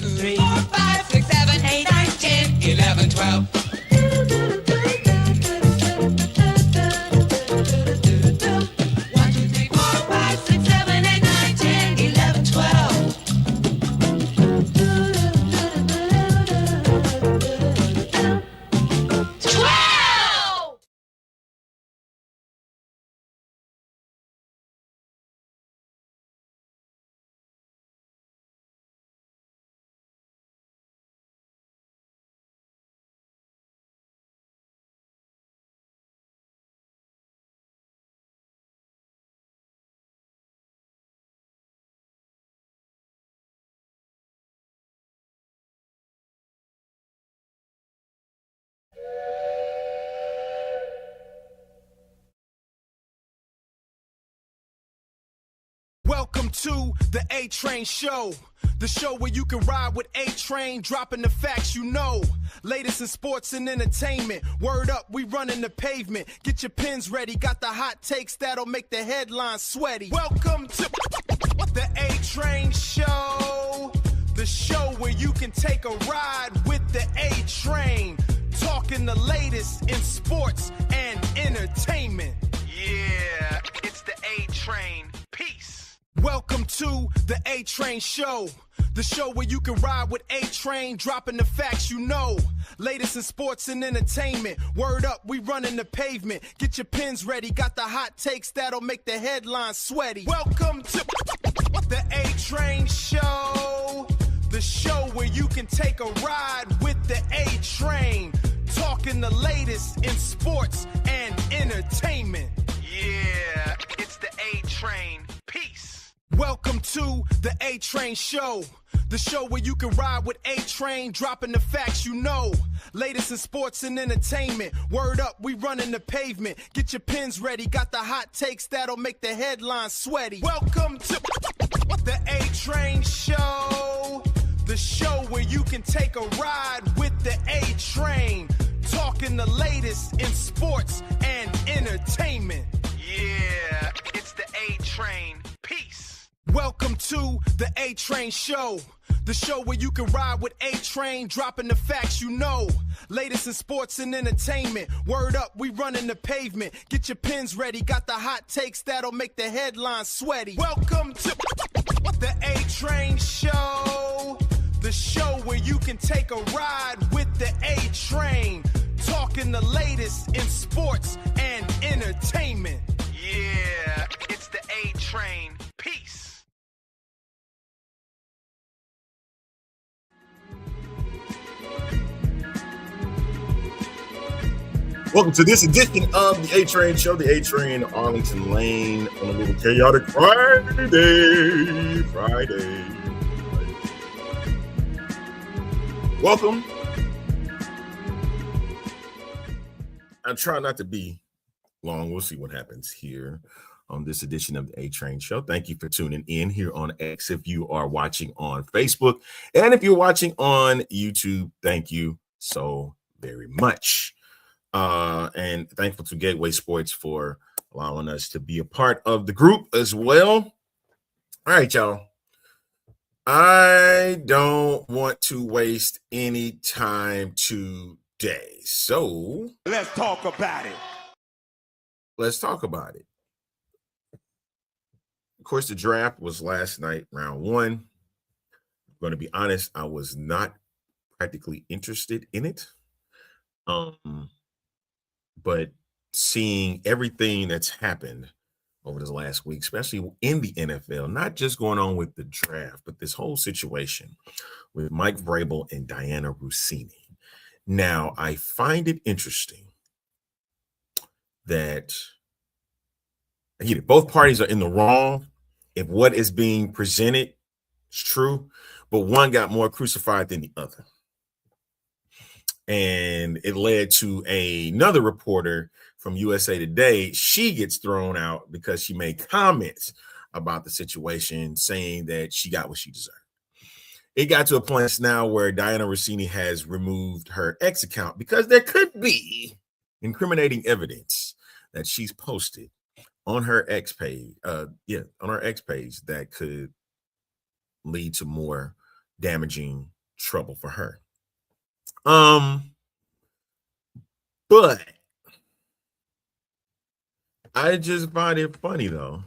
3, 4, 5, 6, 7, 8, 9, 10, 11, 12. 1, 2, 3, 4, 5, 6, 7, 8, 9, 10, 11, 12. 12! Welcome to the A-Train Show, the show where you can ride with A-Train, dropping the facts you know. Latest in sports and entertainment. Word up, we running the pavement. Get your pens ready, got the hot takes that'll make the headlines sweaty. Welcome to the A-Train Show, the show where you can take a ride with the A-Train, talking the latest in sports and entertainment. Yeah, it's the A-Train. Peace. Welcome to the A-Train Show, the show where you can ride with A-Train, dropping the facts you know. Latest in sports and entertainment. Word up, we running the pavement. Get your pens ready, got the hot takes that'll make the headlines sweaty. Welcome to the A-Train Show, the show where you can take a ride with the A-Train, talking the latest in sports and entertainment. Yeah, it's the A-Train. Peace. Welcome to the A-Train Show, the show where you can ride with A-Train, dropping the facts you know. Latest in sports and entertainment. Word up, we running the pavement. Get your pens ready, got the hot takes that'll make the headlines sweaty. Welcome to the A-Train Show, the show where you can take a ride with the A-Train, talking the latest in sports and entertainment. Yeah, it's the A-Train. Peace. Welcome to the A-Train Show, the show where you can ride with A-Train, dropping the facts you know. Latest in sports and entertainment. Word up, we running the pavement. Get your pens ready, got the hot takes that'll make the headlines sweaty. Welcome to the A-Train Show, the show where you can take a ride with the A-Train, talking the latest in sports and entertainment. Yeah, it's the A-Train. Peace. Welcome to this edition of the A-Train Show, the A-Train Arlington Lane on a little chaotic Friday. Welcome. I'm trying not to be long. We'll see what happens here on this edition of the A-Train Show. Thank you for tuning in here on X if you are watching on Facebook. And if you're watching on YouTube, thank you so very much. And thankful to Gateway Sports for allowing us to be a part of the group as well. All right, y'all. I don't want to waste any time today. So let's talk about it. Let's talk about it. Of course, the draft was last night, round one. I'm going to be honest, I was not practically interested in it. But seeing everything that's happened over this last week, especially in the NFL, not just going on with the draft, but this whole situation with Mike Vrabel and Diana Rossini. Now, I find it interesting that both parties are in the wrong if what is being presented is true, but one got more crucified than the other. And it led to another reporter from USA Today. She gets thrown out because she made comments about the situation, saying that she got what she deserved. It got to a point now where Diana Rossini has removed her X account because there could be incriminating evidence that she's posted on her X page. On her X page that could lead to more damaging trouble for her. But I just find it funny though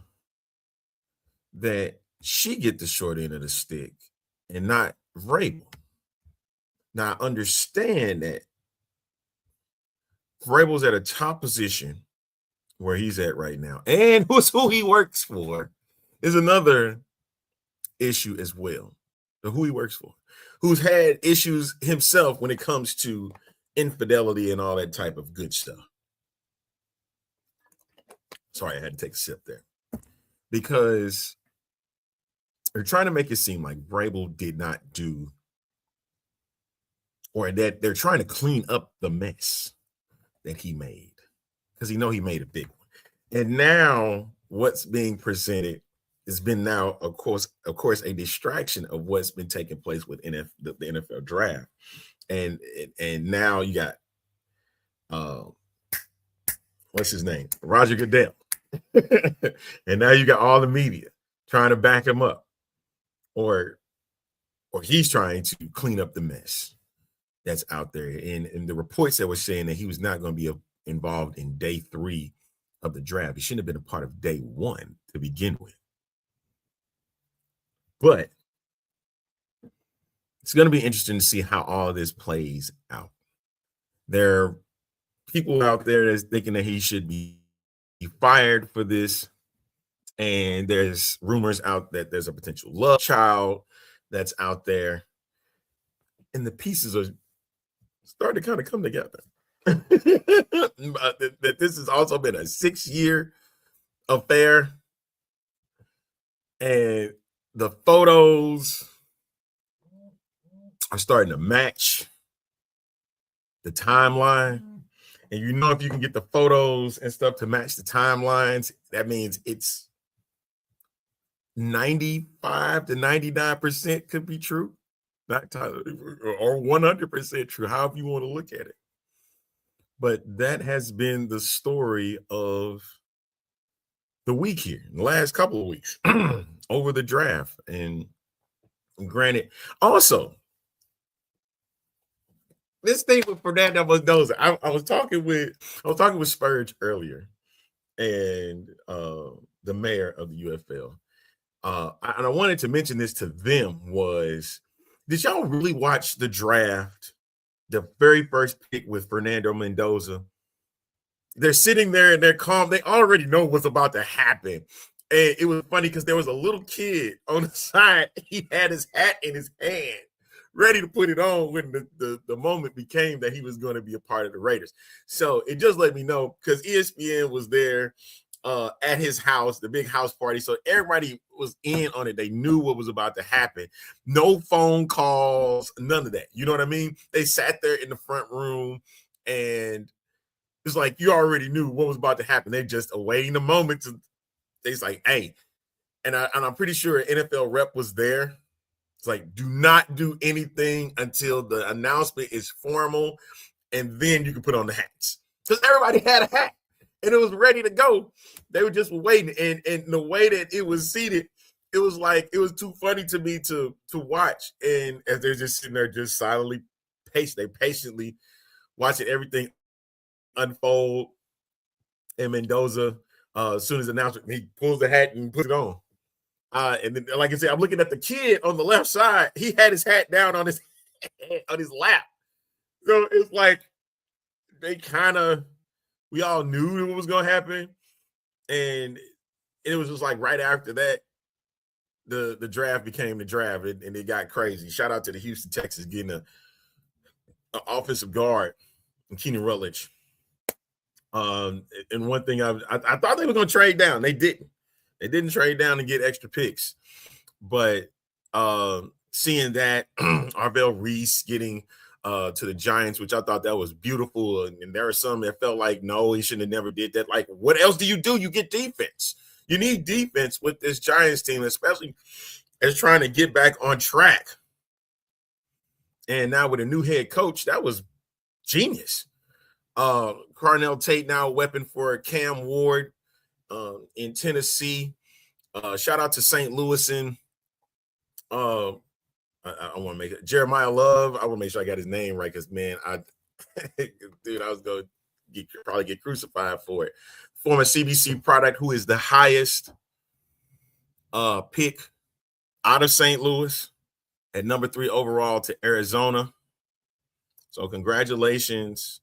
that she get the short end of the stick and not Vrabel. Now I understand that Vrabel's at a top position where he's at right now, and who he works for is another issue as well. So who he works for, who's had issues himself when it comes to infidelity and all that type of good stuff. Sorry, I had to take a sip there because they're trying to make it seem like Vrabel did not do, or that they're trying to clean up the mess that he made, because he made a big one. And now what's being presented has been now, of course, a distraction of what's been taking place with the NFL draft. And now you got what's his name? Roger Goodell. And now you got all the media trying to back him up. Or he's trying to clean up the mess that's out there. And the reports that were saying that he was not going to be involved in day 3 of the draft. He shouldn't have been a part of day 1 to begin with. But it's going to be interesting to see how all of this plays out. There are people out there that's thinking that he should be fired for this. And there's rumors out that there's a potential love child that's out there. And the pieces are starting to kind of come together. That this has also been a 6-year affair. And the photos are starting to match the timeline. And if you can get the photos and stuff to match the timelines, that means it's 95 to 99% could be true, not or 100% true, however you want to look at it. But that has been the story of the week here, the last couple of weeks over the draft. And granted, also, this thing with Fernando Mendoza, I was talking with Spurge earlier, and the mayor of the UFL. And I wanted to mention this to them was, did y'all really watch the draft, the very first pick with Fernando Mendoza? They're sitting there and they're calm. They already know what's about to happen. And it was funny because there was a little kid on the side. He had his hat in his hand, ready to put it on when the moment became that he was going to be a part of the Raiders. So it just let me know, because ESPN was there at his house, the big house party. So everybody was in on it. They knew what was about to happen. No phone calls, none of that. You know what I mean? They sat there in the front room, and it's like you already knew what was about to happen. They just awaiting the moment to. They's like, hey, and I'm pretty sure an NFL rep was there. It's like, do not do anything until the announcement is formal, and then you can put on the hats. Because everybody had a hat, and it was ready to go. They were just waiting, and the way that it was seated, it was like, it was too funny to me to watch. And as they're just sitting there, just silently patiently watching everything unfold. And Mendoza, as soon as the announcement, he pulls the hat and puts it on. And then, like I said, I'm looking at the kid on the left side. He had his hat down on his lap. So it's like we all knew what was going to happen. And it was just like right after that, the draft became the draft, and it got crazy. Shout out to the Houston Texans getting an offensive guard, Keenan Rutledge. And one thing I thought they were going to trade down. They didn't. They didn't trade down and get extra picks. But seeing that Arvell Reese getting to the Giants, which I thought that was beautiful. And there are some that felt like, no, he shouldn't have never did that. Like, what else do? You get defense. You need defense with this Giants team, especially as trying to get back on track. And now with a new head coach, that was genius. Carnell Tate now a weapon for Cam Ward in Tennessee. Shout out to St. Louis and I want to make it Jeremiah Love. I want to make sure I got his name right because man, dude, I was going to probably get crucified for it. Former CBC product, who is the highest pick out of St. Louis at number 3 overall to Arizona. So congratulations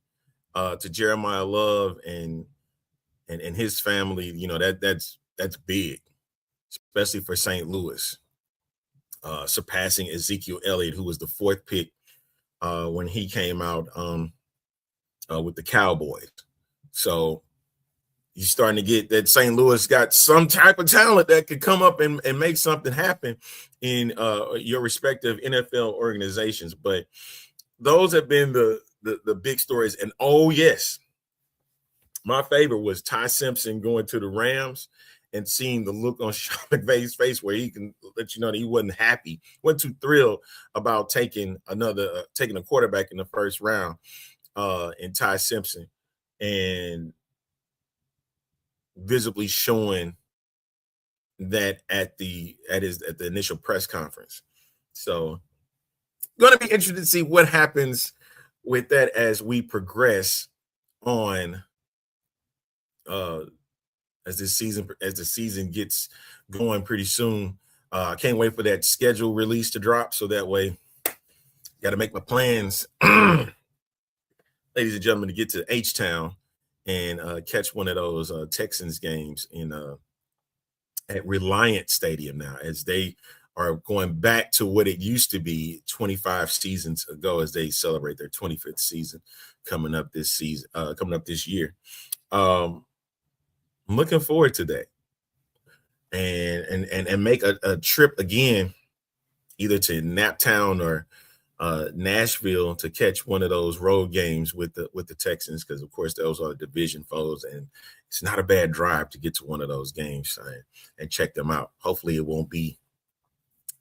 to Jeremiah Love and his family. You know, that's big, especially for St. Louis. Surpassing Ezekiel Elliott, who was the 4th pick when he came out with the Cowboys. So you're starting to get that St. Louis got some type of talent that could come up and make something happen in your respective NFL organizations. But those have been the big stories. And oh, yes, my favorite was Ty Simpson going to the Rams and seeing the look on Sean McVay's face where he can let you know that he wasn't happy, wasn't too thrilled about taking a quarterback in the first round in Ty Simpson, and visibly showing that at the initial press conference. So going to be interested to see what happens with that as we progress on as the season gets going pretty soon. I can't wait for that schedule release to drop, so that way got to make my plans, ladies and gentlemen, to get to H-Town and catch one of those Texans games at Reliant Stadium now, as they are going back to what it used to be 25 seasons ago, as they celebrate their 25th season coming up this year. I'm looking forward to that, and make a trip again, either to Naptown or Nashville, to catch one of those road games with the Texans, because of course those are division foes, and it's not a bad drive to get to one of those games and check them out. Hopefully it won't be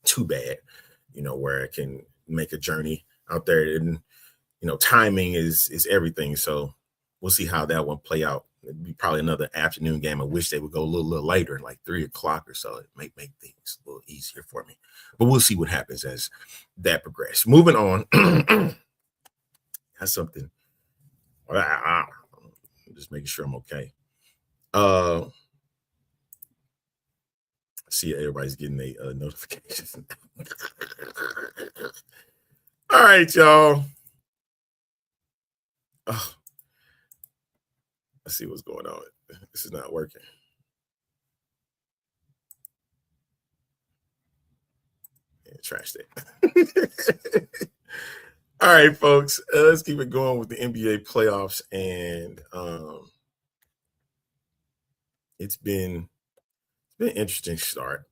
too bad, where I can make a journey out there, and timing is everything. So we'll see how that one play out. It'd be probably another afternoon game. I wish they would go a little later, like 3:00 or so. It might make things a little easier for me. But we'll see what happens as that progresses. Moving on. That's something. I'm just making sure I'm okay. See, everybody's getting a notifications. All right, y'all. Oh. Let's see what's going on. This is not working. Yeah, trash that. All right, folks. Let's keep it going with the NBA playoffs. And it's been an interesting start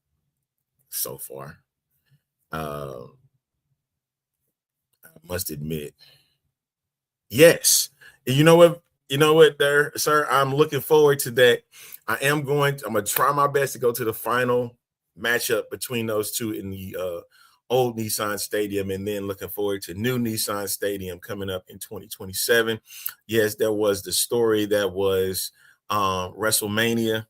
so far. I must admit. Yes. You know what? There, sir, I'm looking forward to that. I'm going to try my best to go to the final matchup between those two in the old Nissan Stadium, and then looking forward to new Nissan Stadium coming up in 2027. Yes, there was the story that was WrestleMania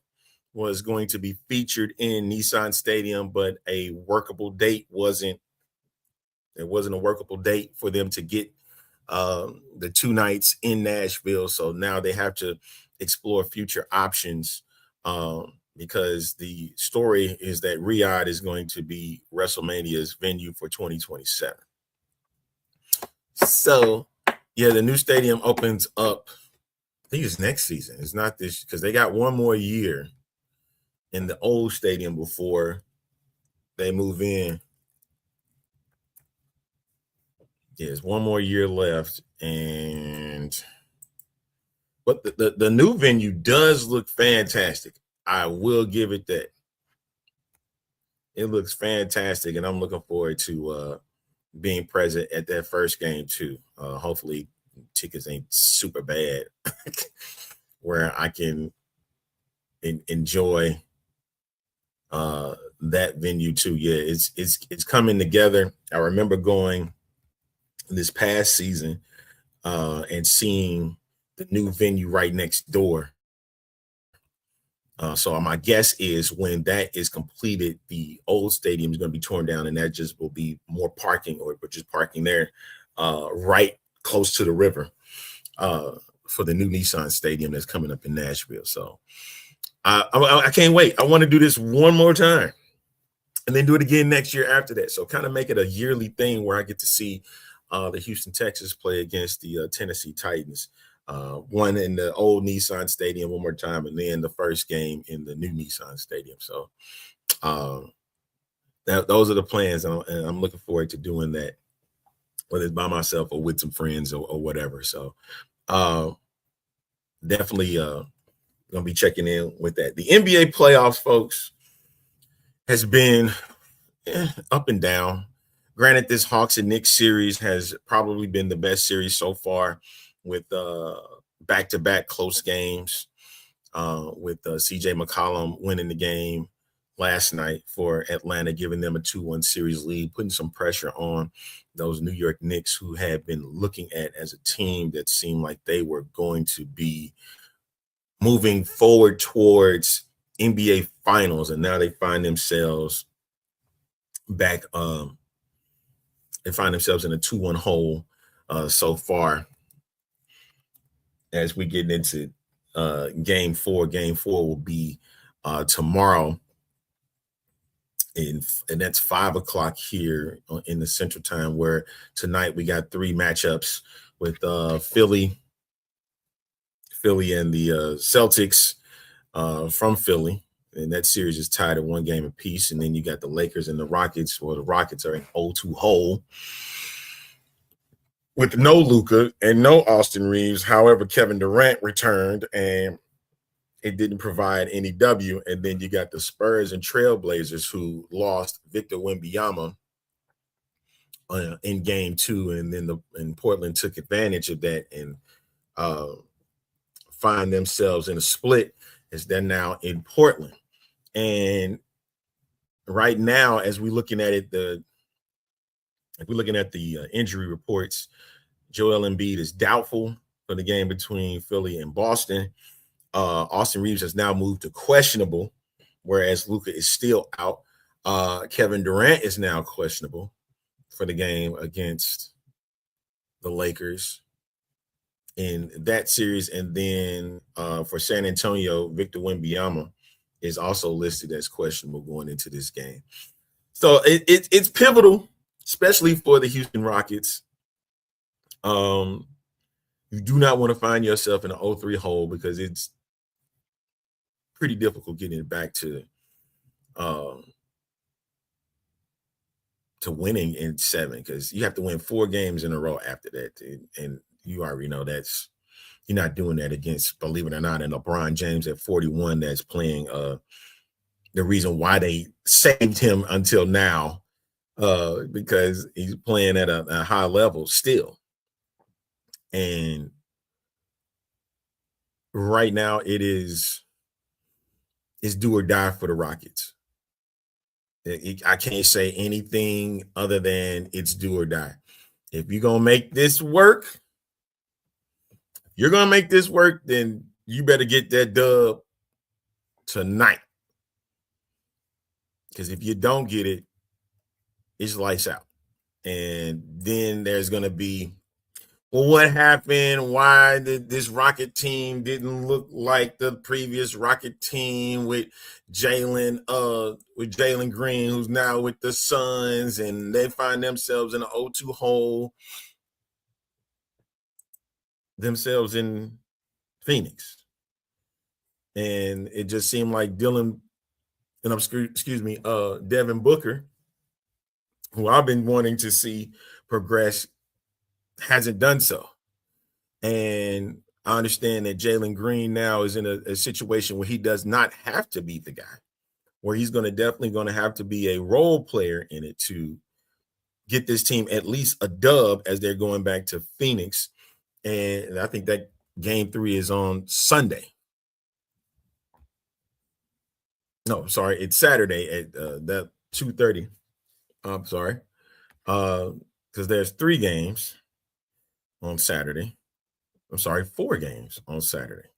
was going to be featured in Nissan Stadium, but a workable date wasn't a workable date for them to get the 2 nights in Nashville. So now they have to explore future options, because the story is that Riyadh is going to be WrestleMania's venue for 2027. So yeah, the new stadium opens up, I think it's next season. It's not this, because they got one more year in the old stadium before they move in. There's one more year left, but the new venue does look fantastic. I will give it that. It looks fantastic, and I'm looking forward to being present at that first game too. Hopefully tickets ain't super bad where I can enjoy that venue too. Yeah, it's coming together. I remember going this past season and seeing the new venue right next door, So my guess is when that is completed, the old stadium is going to be torn down, and that just will be more parking, or just parking there, right close to the river, for the new Nissan Stadium that's coming up in Nashville. So I can't wait. I want to do this one more time, and then do it again next year after that. So kind of make it a yearly thing where I get to see the Houston Texans play against the Tennessee Titans. One in the old Nissan Stadium one more time, and then the first game in the new Nissan Stadium. So those are the plans, and I'm looking forward to doing that, whether it's by myself or with some friends or whatever. So definitely gonna be checking in with that. The NBA playoffs, folks, has been up and down. Granted, this Hawks and Knicks series has probably been the best series so far, with back-to-back close games, with CJ McCollum winning the game last night for Atlanta, giving them a 2-1 series lead, putting some pressure on those New York Knicks, who had been looking at as a team that seemed like they were going to be moving forward towards NBA finals, and now they find themselves back. They find themselves in a 2-1 hole so far, as we get into game 4. Game 4 will be tomorrow, and that's 5 o'clock here in the Central Time, where tonight we got 3 matchups with Philly and the Celtics from Philly, and that series is tied at 1 game apiece. And then you got the Lakers and the Rockets, where the Rockets are in 0-2 hole with no Luka and no Austin Reeves. However, Kevin Durant returned, and it didn't provide any W. And then you got the Spurs and Trailblazers, who lost Victor Wembanyama in game 2, and then Portland took advantage of that and find themselves in a split, as they're now in Portland. And right now, as we're looking at it, the injury reports, Joel Embiid is doubtful for the game between Philly and Boston. Austin Reeves has now moved to questionable, whereas Luka is still out. Kevin Durant is now questionable for the game against the Lakers in that series. And then for San Antonio, Victor Wembanyama is also listed as questionable going into this game. So it's pivotal, especially for the Houston Rockets. You do not want to find yourself in an 0-3 hole, because it's pretty difficult getting it back to winning in 7, because you have to win 4 games in a row after that. And you already know you're not doing that against, believe it or not, and LeBron James at 41, that's playing the reason why they saved him until now, because he's playing at a high level still. And right now it's do or die for the Rockets. I can't say anything other than it's do or die. If you're going to make this work, then you better get that dub tonight. Because if you don't get it, it's lights out. And then there's going to be, well, what happened? Why did this Rocket team didn't look like the previous Rocket team with Jalen Green, who's now with the Suns, and they find themselves in an 0-2 hole themselves in Phoenix. And it just seemed like Devin Booker, who I've been wanting to see progress, hasn't done so. And I understand that Jalen Green now is in a situation where he does not have to be the guy, where he's definitely going to have to be a role player in it to get this team at least a dub, as they're going back to Phoenix. And I think that game 3 is on Sunday. No, sorry, it's Saturday at that 2:30. I'm sorry, because there's 3 games on Saturday. I'm sorry, 4 games on Saturday.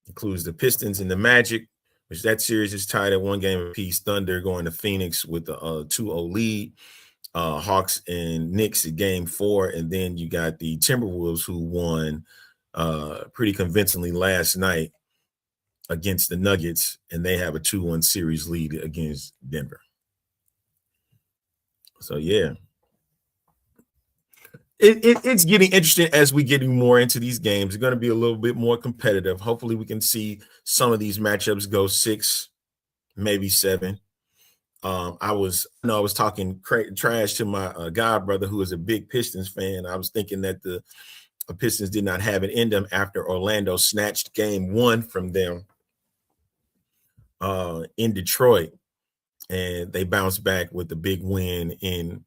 Includes the Pistons and the Magic, which that series is tied at 1 game apiece. Thunder going to Phoenix with the 2-0 lead. Hawks and Knicks at game 4. And then you got the Timberwolves, who won pretty convincingly last night against the Nuggets, and they have a 2-1 series lead against Denver. So, yeah. It's getting interesting as we get more into these games. It's going to be a little bit more competitive. Hopefully we can see some of these matchups go 6, maybe 7. I was talking trash to my god brother, who is a big Pistons fan. I was thinking that the Pistons did not have it in them after Orlando snatched game 1 from them in Detroit, and they bounced back with the big win in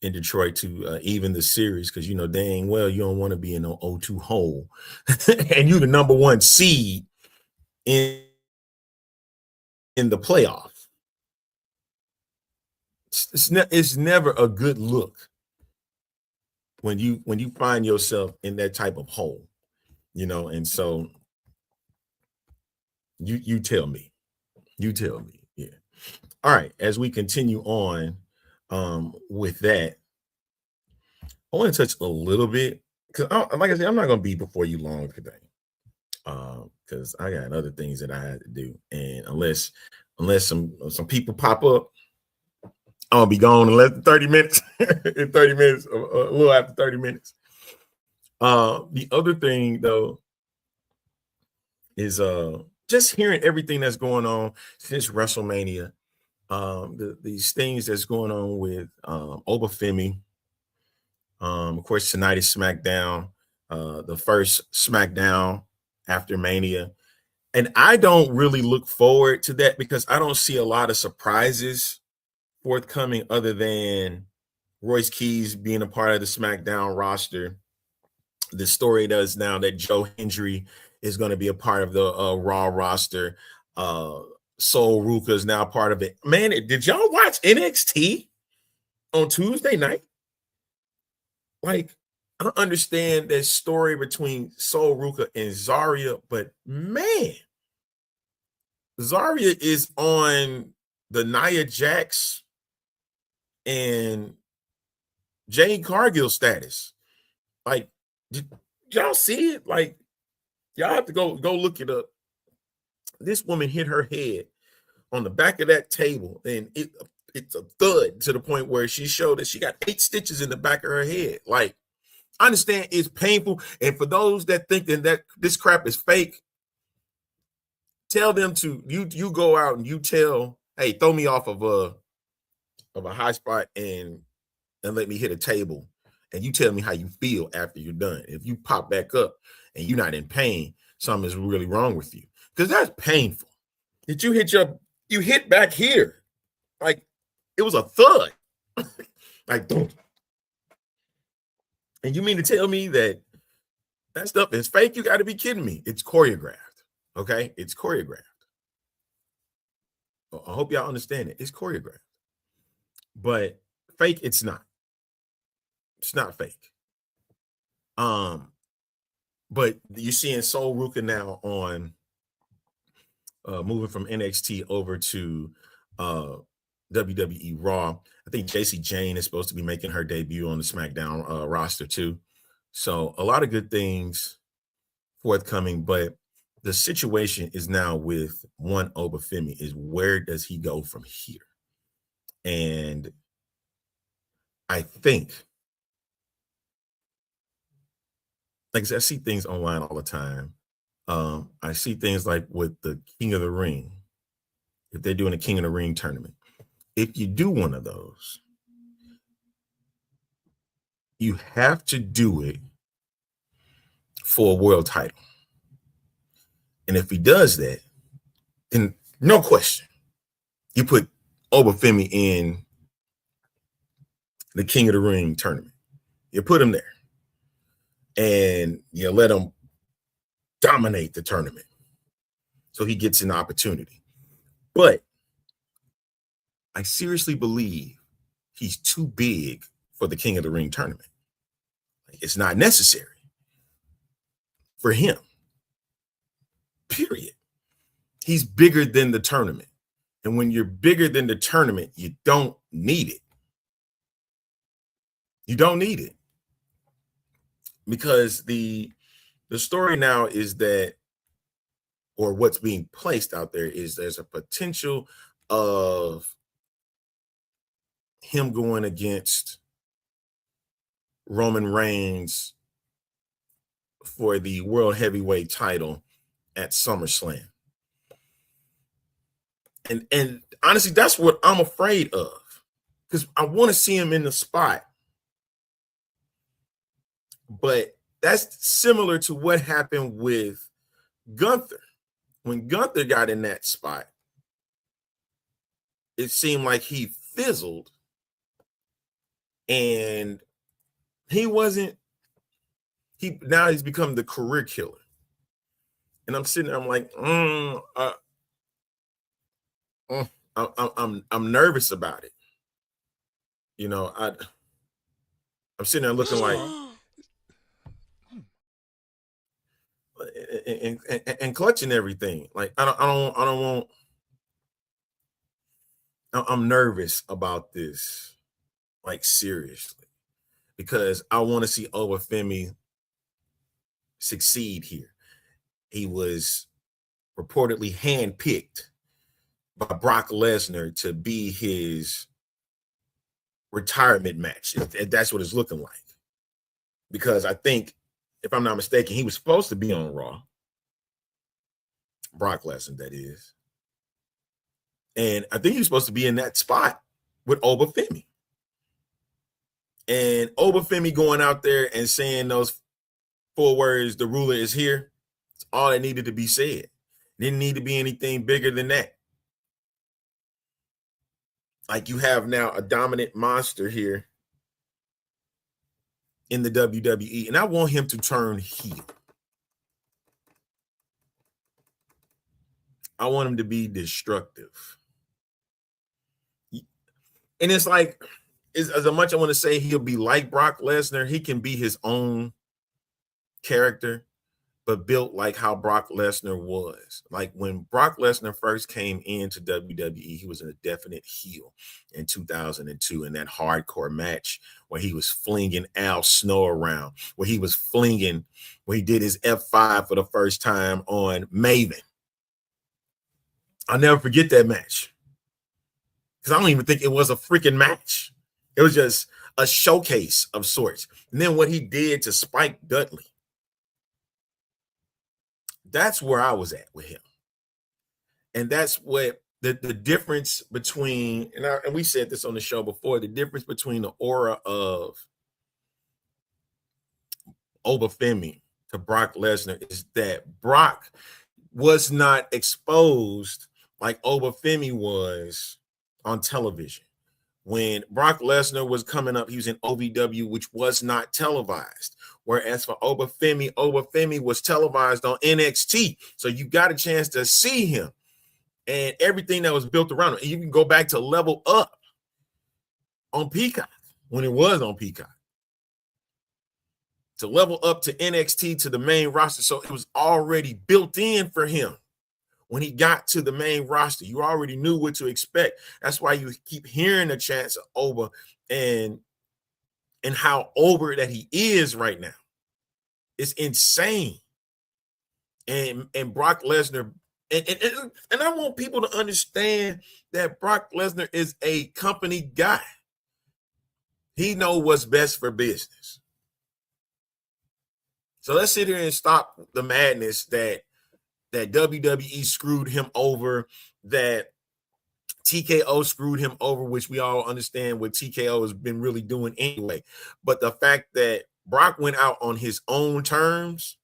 Detroit to even the series, because you know dang well you don't want to be in an 0-2 hole and you the number 1 seed in the playoffs. It's never a good look when you find yourself in that type of hole, you know. And so you tell me, yeah. All right, as we continue on with that, I want to touch a little bit, because like I said, I'm not going to be before you long today, because I got other things that I had to do, and unless some people pop up, I'm gonna be gone in less than 30 minutes. In 30 minutes, a little after 30 minutes. The other thing though is just hearing everything that's going on since WrestleMania. These things that's going on with Obafemi. Of course, tonight is SmackDown, the first SmackDown after Mania. And I don't really look forward to that because I don't see a lot of surprises forthcoming other than Royce Keys being a part of the SmackDown roster. The story does now that Joe Hendry is going to be a part of the Raw roster. Sol Ruka is now part of it. Man, did y'all watch NXT on Tuesday night? Like, I don't understand that story between Sol Ruka and Zarya, but man, Zarya is on the Nia Jax and Jade Cargill status. Like, did y'all see it? Like, y'all have to go look it up. This woman hit her head on the back of that table, and it's a thud to the point where she showed that she got 8 stitches in the back of her head. Like, I understand it's painful, and for those that think that this crap is fake, tell them to you go out and you tell, hey, throw me off of a high spot and let me hit a table, and you tell me how you feel after you're done. If you pop back up and you're not in pain, something is really wrong with you, because that's painful. Did you hit back here? Like, it was a thud. Like, don't. And you mean to tell me that stuff is fake? You got to be kidding me. It's choreographed. Okay? It's choreographed. I hope y'all understand it. It's choreographed. But fake, it's not. It's not fake. But you're seeing Sol Ruka now on moving from NXT over to WWE Raw. I think JC Jane is supposed to be making her debut on the SmackDown roster too. So a lot of good things forthcoming, but the situation is now with one Obafemi is, where does he go from here? And I think, like I said, I see things online all the time. I see things like with the King of the Ring, if they're doing a King of the Ring tournament. If you do one of those, you have to do it for a world title. And if he does that, then no question, you put Obafemi in the King of the Ring tournament. You put him there and you let him dominate the tournament so he gets an opportunity. But I seriously believe he's too big for the King of the Ring tournament. It's not necessary for him. period. He's bigger than the tournament. And when you're bigger than the tournament, you don't need it. You don't need it. Because the story now is that, or what's being placed out there is there's a potential of him going against Roman Reigns for the world heavyweight title at SummerSlam. And honestly, that's what I'm afraid of, because I want to see him in the spot. But that's similar to what happened with Gunther. When Gunther got in that spot, it seemed like he fizzled, and now he's become the career killer. And I'm sitting there, I'm like, I'm nervous about it. You know, I'm sitting there looking like and clutching everything. Like I don't want. I'm nervous about this, like seriously, because I want to see Obafemi succeed here. He was reportedly handpicked by Brock Lesnar to be his retirement match. That's what it's looking like. Because I think, if I'm not mistaken, he was supposed to be on Raw. Brock Lesnar, that is. And I think he was supposed to be in that spot with Obafemi. And Obafemi going out there and saying those 4 words, "the ruler is here," it's all that needed to be said. Didn't need to be anything bigger than that. Like, you have now a dominant monster here in the WWE, and I want him to turn heel. I want him to be destructive. And it's like, as much I want to say he'll be like Brock Lesnar, he can be his own character, but built like how Brock Lesnar was. Like, when Brock Lesnar first came into WWE, he was a definite heel in 2002 in that hardcore match where he was flinging Al Snow around, where he did his F5 for the first time on Maven. I'll never forget that match, because I don't even think it was a freaking match. It was just a showcase of sorts. And then what he did to Spike Dudley. That's where I was at with him. And that's what the difference between, and we said this on the show before, the difference between the aura of Obafemi to Brock Lesnar is that Brock was not exposed like Obafemi was on television. When Brock Lesnar was coming up, he was in OVW, which was not televised. Whereas for Obafemi was televised on NXT. So you got a chance to see him and everything that was built around him. And you can go back to Level Up on Peacock, when it was on Peacock. To Level Up to NXT, to the main roster. So it was already built in for him. When he got to the main roster, you already knew what to expect. That's why you keep hearing the chants of Oba and how over that he is right now. It's insane. And Brock Lesnar, and I want people to understand that Brock Lesnar is a company guy. He knows what's best for business. So let's sit here and stop the madness that WWE screwed him over, that TKO screwed him over, which we all understand what TKO has been really doing anyway. But the fact that Brock went out on his own terms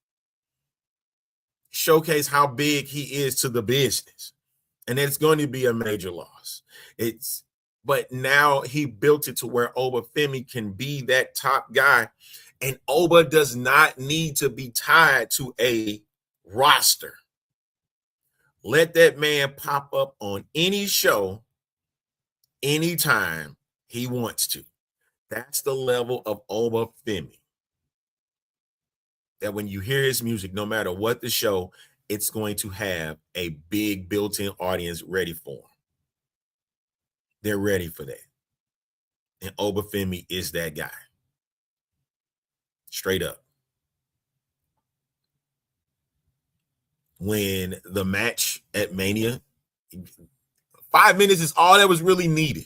showcase how big he is to the business. And it's going to be a major loss. But now he built it to where Obafemi can be that top guy. And Oba does not need to be tied to a roster. Let that man pop up on any show, anytime he wants to. That's the level of Obafemi. That when you hear his music, no matter what the show, it's going to have a big built-in audience ready for them. They're ready for that. And Obafemi is that guy. Straight up. When the match at Mania, 5 minutes is all that was really needed.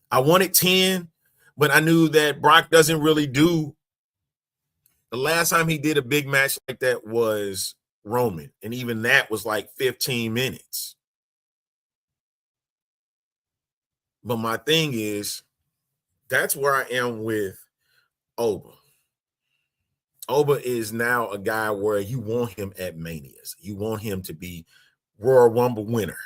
I wanted 10, but I knew that Brock doesn't really do. The last time he did a big match like that was Roman, and even that was like 15 minutes. But my thing is, that's where I am with Oba. Oba is now a guy where you want him at Manias. You want him to be Royal Rumble winner.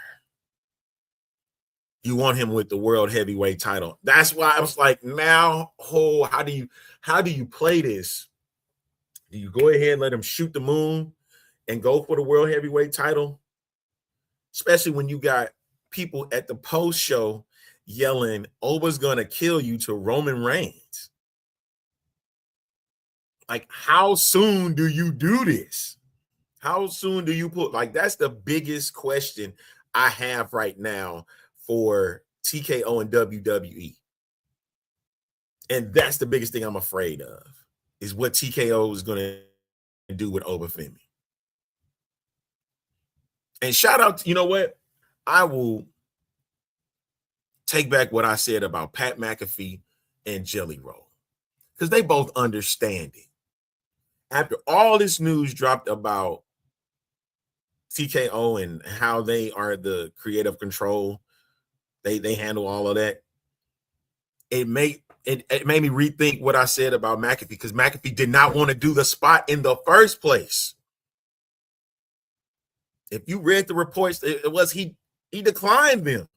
You want him with the world heavyweight title. That's why I was like, now, how do you play this? Do you go ahead and let him shoot the moon and go for the world heavyweight title? Especially when you got people at the post show yelling, Oba's gonna kill you to Roman Reigns. Like, how soon do you do this? How soon do you put, like, that's the biggest question I have right now for TKO and WWE. And that's the biggest thing I'm afraid of, is what TKO is going to do with Obafemi. And shout out, you know what? I will take back what I said about Pat McAfee and Jelly Roll, because they both understand it. After all this news dropped about TKO and how they are the creative control, they handle all of that, it made me rethink what I said about McAfee, because McAfee did not want to do the spot in the first place. If you read the reports, it was he declined them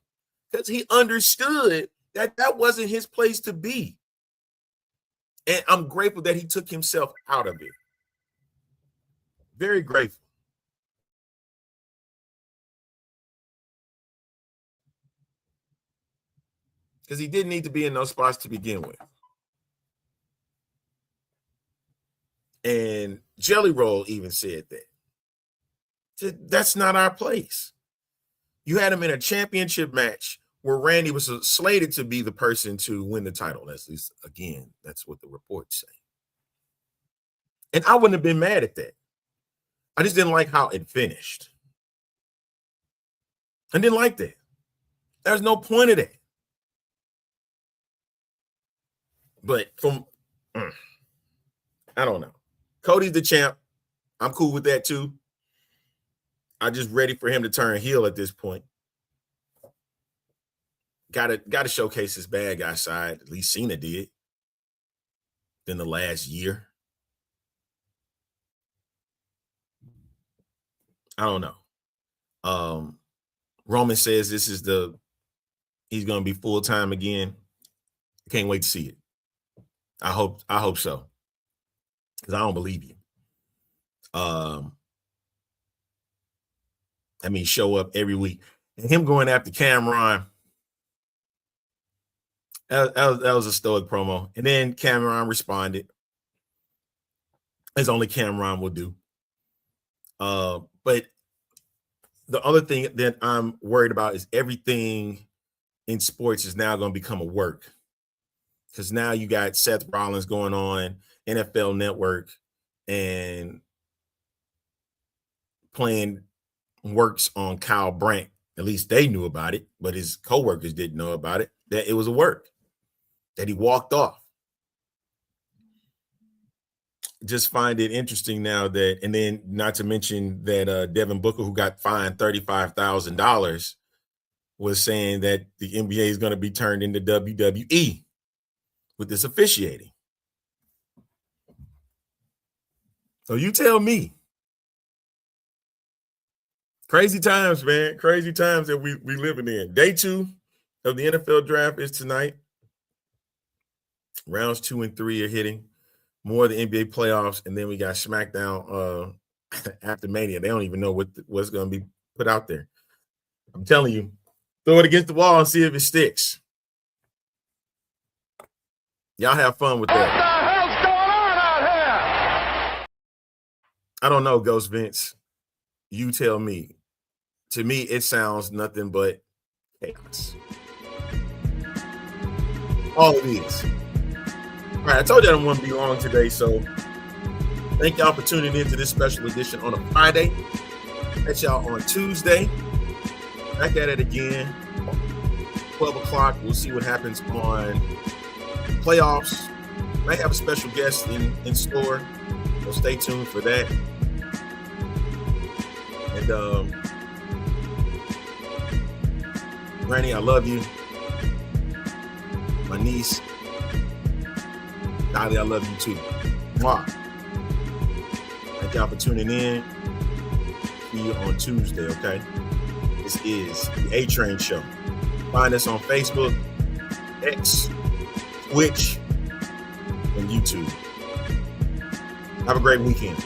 because he understood that that wasn't his place to be. And I'm grateful that he took himself out of it. Very grateful. Because he didn't need to be in those spots to begin with. And Jelly Roll even said that. That's not our place. You had him in a championship match where Randy was slated to be the person to win the title. At least, again, that's what the reports say. And I wouldn't have been mad at that. I just didn't like how it finished. I didn't like that. There's no point of that. But I don't know. Cody's the champ. I'm cool with that too. I'm just ready for him to turn heel at this point. Got to showcase his bad guy side. At least Cena did in the last year. I don't know. Roman says this is he's going to be full-time again. Can't wait to see it. I hope so. Because I don't believe you. I mean, show up every week. And him going after Cameron, that was a stoic promo. And then Cameron responded, as only Cameron will do. But the other thing that I'm worried about is everything in sports is now going to become a work. Because now you got Seth Rollins going on NFL Network and playing works on Kyle Brandt. At least they knew about it, but his coworkers didn't know about it, that it was a work, that he walked off. Just find it interesting now that, and then not to mention that Devin Booker, who got fined $35,000, was saying that the NBA is going to be turned into WWE with this officiating. So you tell me. Crazy times, man. Crazy times that we living in. Day 2 of the NFL draft is tonight. Rounds 2 and 3 are hitting. More of the NBA playoffs, and then we got SmackDown after Mania. They don't even know what's going to be put out there. I'm telling you, throw it against the wall and see if it sticks. Y'all have fun with that. What the hell's going on out here? I don't know, Ghost Vince. You tell me. To me, it sounds nothing but chaos. All it is. All right, I told you I didn't want to be long today, so thank y'all for tuning in to this special edition on a Friday. Catch y'all on Tuesday. Back at it again. 12 o'clock. We'll see what happens on playoffs. Might have a special guest in store. So stay tuned for that. And Granny, I love you. My niece, Dolly, I love you too. Mwah. Thank y'all for tuning in. See you on Tuesday, okay? This is the A-Train Show. Find us on Facebook, X, Twitch, and YouTube. Have a great weekend.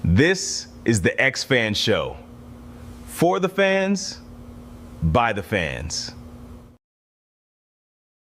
This is the X Fan Show. For the fans, by the fans.